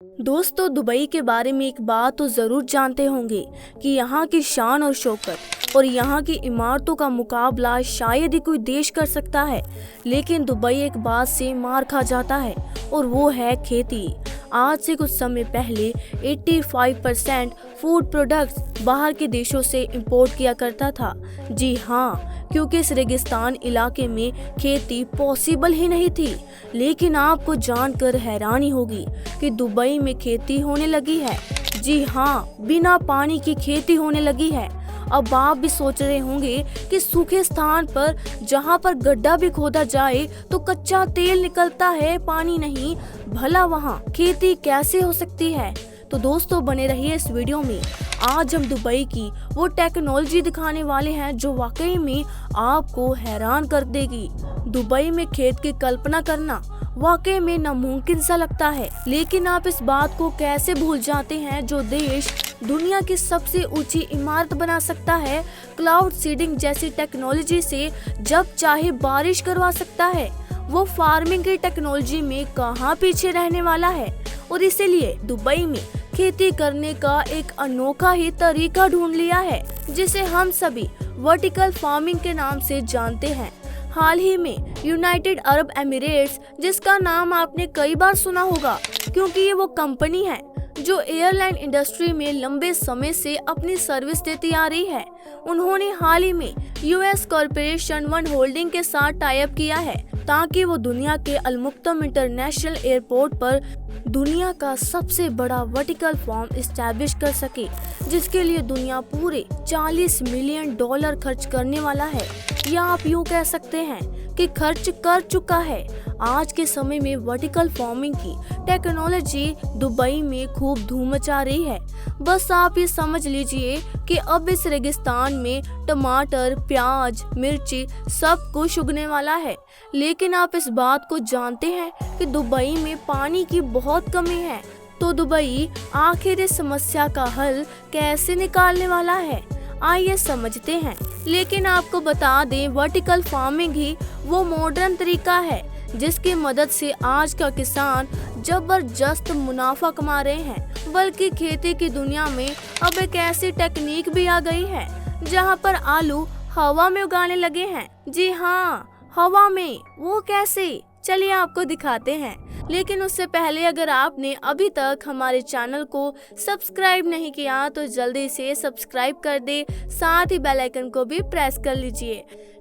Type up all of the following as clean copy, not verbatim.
दोस्तों, दुबई के बारे में एक बात तो ज़रूर जानते होंगे कि यहाँ की शान और शौकत और यहाँ की इमारतों का मुकाबला शायद ही कोई देश कर सकता है। लेकिन दुबई एक बात से मार खा जाता है और वो है खेती। आज से कुछ समय पहले 85% फूड प्रोडक्ट्स बाहर के देशों से इंपोर्ट किया करता था। जी हाँ, क्योंकि इस रेगिस्तान इलाके में खेती पॉसिबल ही नहीं थी। लेकिन आपको जानकर हैरानी होगी कि दुबई में खेती होने लगी है। जी हाँ, बिना पानी की खेती होने लगी है। अब आप भी सोच रहे होंगे कि सूखे स्थान पर जहाँ पर गड्ढा भी खोदा जाए तो कच्चा तेल निकलता है, पानी नहीं, भला वहाँ खेती कैसे हो सकती है। तो दोस्तों, बने रहिए इस वीडियो में। आज हम दुबई की वो टेक्नोलॉजी दिखाने वाले हैं जो वाकई में आपको हैरान कर देगी। दुबई में खेत की कल्पना करना वाकई में नामुमकिन सा लगता है, लेकिन आप इस बात को कैसे भूल जाते हैं जो देश दुनिया की सबसे ऊंची इमारत बना सकता है, क्लाउड सीडिंग जैसी टेक्नोलॉजी से जब चाहे बारिश करवा सकता है, वो फार्मिंग की टेक्नोलॉजी में कहाँ पीछे रहने वाला है। और इसीलिए दुबई में खेती करने का एक अनोखा ही तरीका ढूंढ लिया है, जिसे हम सभी वर्टिकल फार्मिंग के नाम से जानते हैं। हाल ही में यूनाइटेड अरब एमिरेट्स, जिसका नाम आपने कई बार सुना होगा क्योंकि ये वो कंपनी है जो एयरलाइन इंडस्ट्री में लंबे समय से अपनी सर्विस देती आ रही है, उन्होंने हाल ही में यूएस कॉर्पोरेशन वन होल्डिंग के साथ टाई अप किया है ताकि वो दुनिया के अलमुक्तम इंटरनेशनल एयरपोर्ट पर दुनिया का सबसे बड़ा वर्टिकल फार्म एस्टैब्लिश कर सके, जिसके लिए दुनिया पूरे $40 मिलियन खर्च करने वाला है, या आप यूँ कह सकते हैं कि खर्च कर चुका है। आज के समय में वर्टिकल फार्मिंग की टेक्नोलॉजी दुबई में खूब धूम मचा रही है। बस आप ये समझ लीजिए कि अब इस रेगिस्तान में टमाटर, प्याज, मिर्ची सब कुछ उगने वाला है। लेकिन आप इस बात को जानते हैं कि दुबई में पानी की बहुत कमी है। तो दुबई आखिर इस समस्या का हल कैसे निकालने वाला है, आइए समझते हैं। लेकिन आपको बता दें, वर्टिकल फार्मिंग ही वो मॉडर्न तरीका है जिसकी मदद से आज का किसान जबरदस्त मुनाफा कमा रहे हैं। बल्कि खेती की दुनिया में अब एक ऐसी टेक्निक भी आ गई है जहां पर आलू हवा में उगाने लगे हैं। जी हाँ, हवा में। वो कैसे, चलिए आपको दिखाते हैं। लेकिन उससे पहले अगर आपने अभी तक हमारे चैनल को सब्सक्राइब नहीं किया तो जल्दी से सब्सक्राइब कर दे, साथ ही बेल आइकन को भी प्रेस कर लीजिए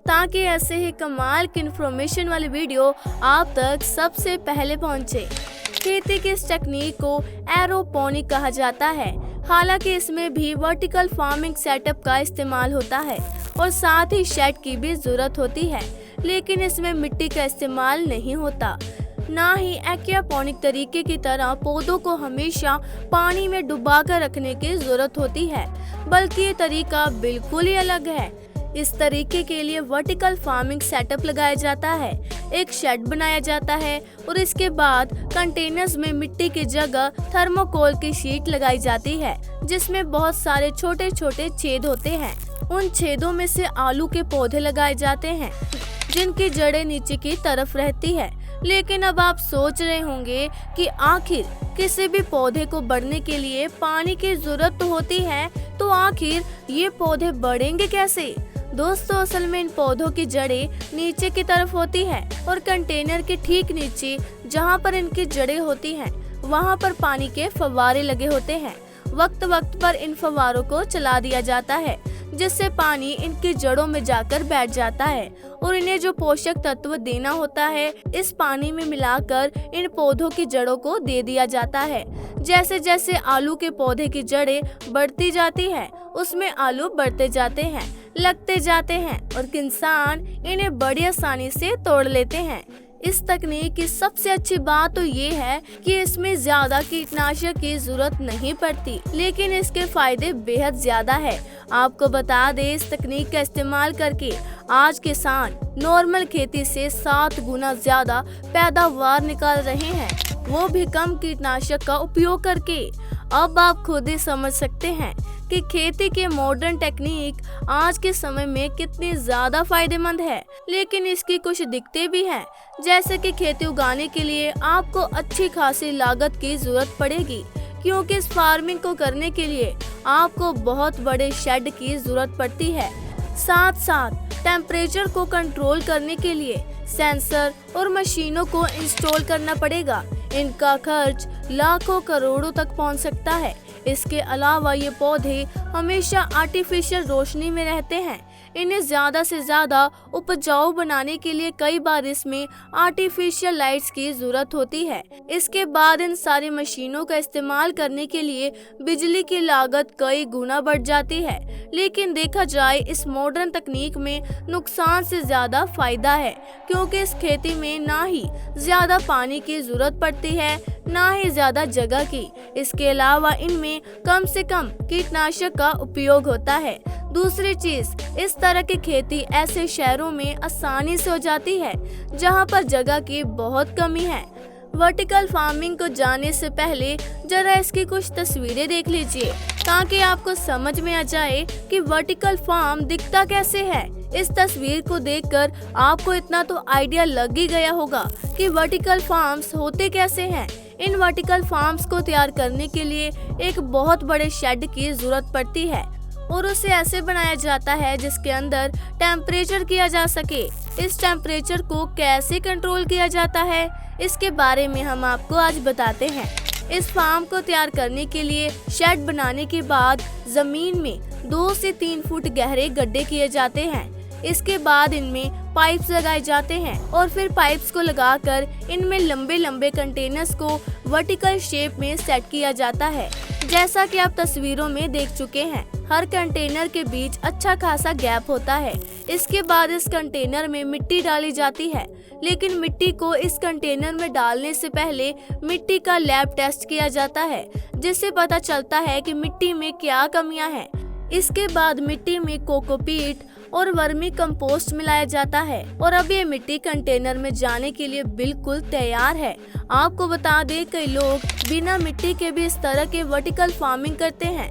ताकि ऐसे ही कमाल की इन्फॉर्मेशन वाली वीडियो आप तक सबसे पहले पहुंचे। खेती की इस टेक्निक को एरोपोनिक कहा जाता है। हालांकि इसमें भी वर्टिकल फार्मिंग सेटअप का इस्तेमाल होता है और साथ ही शेड की भी जरूरत होती है, लेकिन इसमें मिट्टी का इस्तेमाल नहीं होता। ना ही एक्वापोनिक तरीके की तरह पौधों को हमेशा पानी में डुबाकर रखने की जरूरत होती है, बल्कि ये तरीका बिल्कुल ही अलग है। इस तरीके के लिए वर्टिकल फार्मिंग सेटअप लगाया जाता है, एक शेड बनाया जाता है और इसके बाद कंटेनर्स में मिट्टी की जगह थर्मोकोल की शीट लगाई जाती है, जिसमें बहुत सारे छोटे छोटे छेद होते हैं। उन छेदों में से आलू के पौधे लगाए जाते हैं जिनकी जड़ें नीचे की तरफ रहती है। लेकिन अब आप सोच रहे होंगे कि आखिर किसी भी पौधे को बढ़ने के लिए पानी की जरूरत तो होती है, तो आखिर ये पौधे बढ़ेंगे कैसे। दोस्तों, असल में इन पौधों की जड़ें नीचे की तरफ होती है और कंटेनर के ठीक नीचे जहाँ पर इनकी जड़ें होती हैं, वहाँ पर पानी के फव्वारे लगे होते हैं। वक्त वक्त पर इन फव्वारों को चला दिया जाता है, जिससे पानी इनकी जड़ों में जाकर बैठ जाता है और इन्हें जो पोषक तत्व देना होता है इस पानी में मिलाकर इन पौधों की जड़ों को दे दिया जाता है। जैसे जैसे आलू के पौधे की जड़ें बढ़ती जाती है, उसमें आलू बढ़ते जाते हैं, लगते जाते हैं और किसान इन्हें बड़ी आसानी से तोड़ लेते हैं। इस तकनीक की सबसे अच्छी बात तो ये है कि इसमें ज्यादा कीटनाशक की जरूरत नहीं पड़ती, लेकिन इसके फायदे बेहद ज्यादा है। आपको बता दें, इस तकनीक का इस्तेमाल करके आज किसान नॉर्मल खेती से 7 गुना ज्यादा पैदावार निकाल रहे हैं, वो भी कम कीटनाशक का उपयोग करके। अब आप खुद ही समझ सकते हैं कि खेती के मॉडर्न टेक्निक आज के समय में कितनी ज्यादा फायदेमंद है। लेकिन इसकी कुछ दिक्कतें भी हैं, जैसे कि खेती उगाने के लिए आपको अच्छी खासी लागत की जरूरत पड़ेगी, क्योंकि इस फार्मिंग को करने के लिए आपको बहुत बड़े शेड की जरूरत पड़ती है। साथ साथ टेम्परेचर को कंट्रोल करने के लिए सेंसर और मशीनों को इंस्टॉल करना पड़ेगा। इनका खर्च लाखों करोड़ों तक पहुंच सकता है। इसके अलावा ये पौधे हमेशा आर्टिफिशियल रोशनी में रहते हैं। इन्हें ज्यादा से ज्यादा उपजाऊ बनाने के लिए कई बार इसमें आर्टिफिशियल लाइट्स की जरूरत होती है। इसके बाद इन सारी मशीनों का इस्तेमाल करने के लिए बिजली की लागत कई गुना बढ़ जाती है। लेकिन देखा जाए इस मॉडर्न तकनीक में नुकसान से ज्यादा फायदा है, क्योंकि इस खेती में ना ही ज्यादा पानी की जरूरत पड़ती है, ना ही ज्यादा जगह की। इसके अलावा इनमें कम से कम कीटनाशक का उपयोग होता है। दूसरी चीज, इस तरह की खेती ऐसे शहरों में आसानी से हो जाती है जहां पर जगह की बहुत कमी है। वर्टिकल फार्मिंग को जानने से पहले जरा इसकी कुछ तस्वीरें देख लीजिए, ताकि आपको समझ में आ जाए कि वर्टिकल फार्म दिखता कैसे है। इस तस्वीर को देखकर आपको इतना तो आइडिया लग ही गया होगा कि वर्टिकल फार्म्स होते कैसे हैं। इन वर्टिकल फार्म्स को तैयार करने के लिए एक बहुत बड़े शेड की जरूरत पड़ती है और उसे ऐसे बनाया जाता है जिसके अंदर टेम्परेचर किया जा सके। इस टेम्परेचर को कैसे कंट्रोल किया जाता है, इसके बारे में हम आपको आज बताते हैं। इस फार्म को तैयार करने के लिए शेड बनाने के बाद जमीन में 2 से 3 फुट गहरे गड्ढे किए जाते हैं। इसके बाद इनमें पाइप्स लगाए जाते हैं और फिर पाइप्स को लगाकर इनमें लंबे लंबे कंटेनर्स को वर्टिकल शेप में सेट किया जाता है। जैसा कि आप तस्वीरों में देख चुके हैं, हर कंटेनर के बीच अच्छा खासा गैप होता है। इसके बाद इस कंटेनर में मिट्टी डाली जाती है, लेकिन मिट्टी को इस कंटेनर में डालने से पहले मिट्टी का लैब टेस्ट किया जाता है, जिससे पता चलता है कि मिट्टी में क्या कमियां हैं। इसके बाद मिट्टी में कोकोपीट और वर्मी कंपोस्ट मिलाया जाता है और अब ये मिट्टी कंटेनर में जाने के लिए बिल्कुल तैयार है। आपको बता दें, कई लोग बिना मिट्टी के भी इस तरह के वर्टिकल फार्मिंग करते हैं,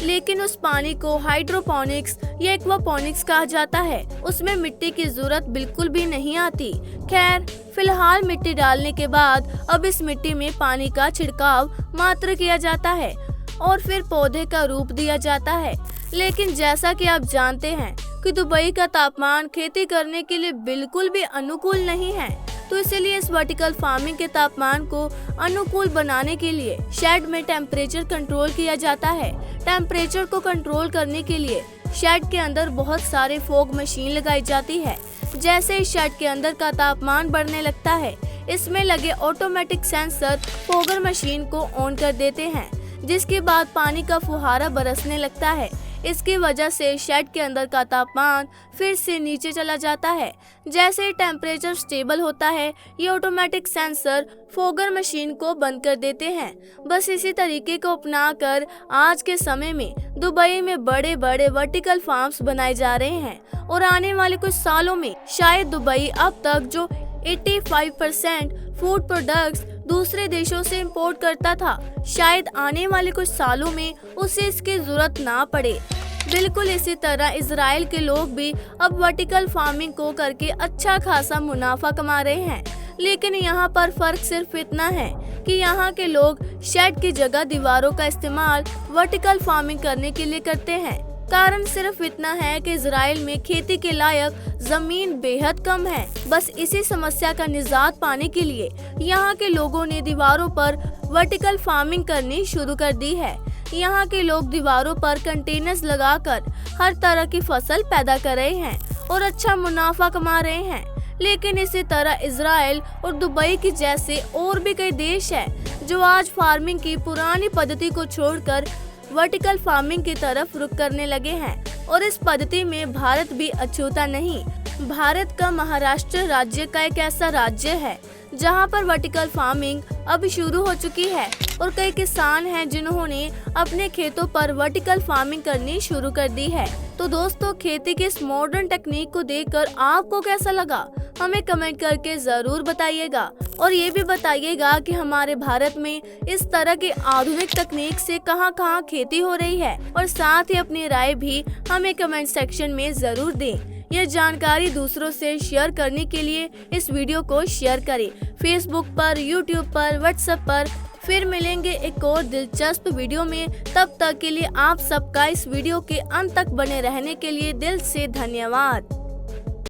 लेकिन उस पानी को हाइड्रोपोनिक्स या एक्वापोनिक्स कहा जाता है। उसमें मिट्टी की जरूरत बिल्कुल भी नहीं आती। खैर, फिलहाल मिट्टी डालने के बाद अब इस मिट्टी में पानी का छिड़काव मात्र किया जाता है और फिर पौधे का रूप दिया जाता है। लेकिन जैसा कि आप जानते हैं कि दुबई का तापमान खेती करने के लिए बिल्कुल भी अनुकूल नहीं है, तो इसलिए इस वर्टिकल फार्मिंग के तापमान को अनुकूल बनाने के लिए शेड में टेम्परेचर कंट्रोल किया जाता है। टेम्परेचर को कंट्रोल करने के लिए शेड के अंदर बहुत सारे फॉग मशीन लगाई जाती है। जैसे ही शेड के अंदर का तापमान बढ़ने लगता है, इसमें लगे ऑटोमेटिक सेंसर फॉगर मशीन को ऑन कर देते हैं, जिसके बाद पानी का फुहारा बरसने लगता है। इसकी वजह से शेड के अंदर का तापमान फिर से नीचे चला जाता है। जैसे ही टेम्परेचर स्टेबल होता है, ये ऑटोमेटिक सेंसर फॉगर मशीन को बंद कर देते हैं। बस इसी तरीके को अपनाकर आज के समय में दुबई में बड़े बड़े वर्टिकल फार्म्स बनाए जा रहे हैं और आने वाले कुछ सालों में शायद दुबई अब तक जो 85% फूड प्रोडक्ट्स दूसरे देशों से इंपोर्ट करता था, शायद आने वाले कुछ सालों में उसे इसकी जरूरत ना पड़े। बिल्कुल इसी तरह इजराइल के लोग भी अब वर्टिकल फार्मिंग को करके अच्छा खासा मुनाफा कमा रहे हैं। लेकिन यहाँ पर फर्क सिर्फ इतना है कि यहाँ के लोग शेड की जगह दीवारों का इस्तेमाल वर्टिकल फार्मिंग करने के लिए करते हैं। कारण सिर्फ इतना है कि इजराइल में खेती के लायक जमीन बेहद कम है। बस इसी समस्या का निजात पाने के लिए यहाँ के लोगों ने दीवारों पर वर्टिकल फार्मिंग करनी शुरू कर दी है। यहाँ के लोग दीवारों पर कंटेनर्स लगाकर हर तरह की फसल पैदा कर रहे हैं और अच्छा मुनाफा कमा रहे हैं। लेकिन इसी तरह इजराइल और दुबई की जैसे और भी कई देश है जो आज फार्मिंग की पुरानी पद्धति को छोड़कर वर्टिकल फार्मिंग की तरफ रुख करने लगे हैं और इस पद्धति में भारत भी अछूता नहीं। भारत का महाराष्ट्र राज्य का एक ऐसा राज्य है जहां पर वर्टिकल फार्मिंग अब शुरू हो चुकी है और कई किसान हैं जिन्होंने अपने खेतों पर वर्टिकल फार्मिंग करनी शुरू कर दी है। तो दोस्तों, खेती की इस मॉडर्न टेक्निक को देखकर आपको कैसा लगा, हमें कमेंट करके ज़रूर बताइएगा। और ये भी बताइएगा कि हमारे भारत में इस तरह की आधुनिक तकनीक से कहां कहां खेती हो रही है, और साथ ही अपनी राय भी हमें कमेंट सेक्शन में ज़रूर दें। यह जानकारी दूसरों से शेयर करने के लिए इस वीडियो को शेयर करें, फेसबुक पर, यूट्यूब पर, व्हाट्सएप पर। फिर मिलेंगे एक और दिलचस्प वीडियो में। तब तक के लिए आप सबका इस वीडियो के अंत तक बने रहने के लिए दिल से धन्यवाद।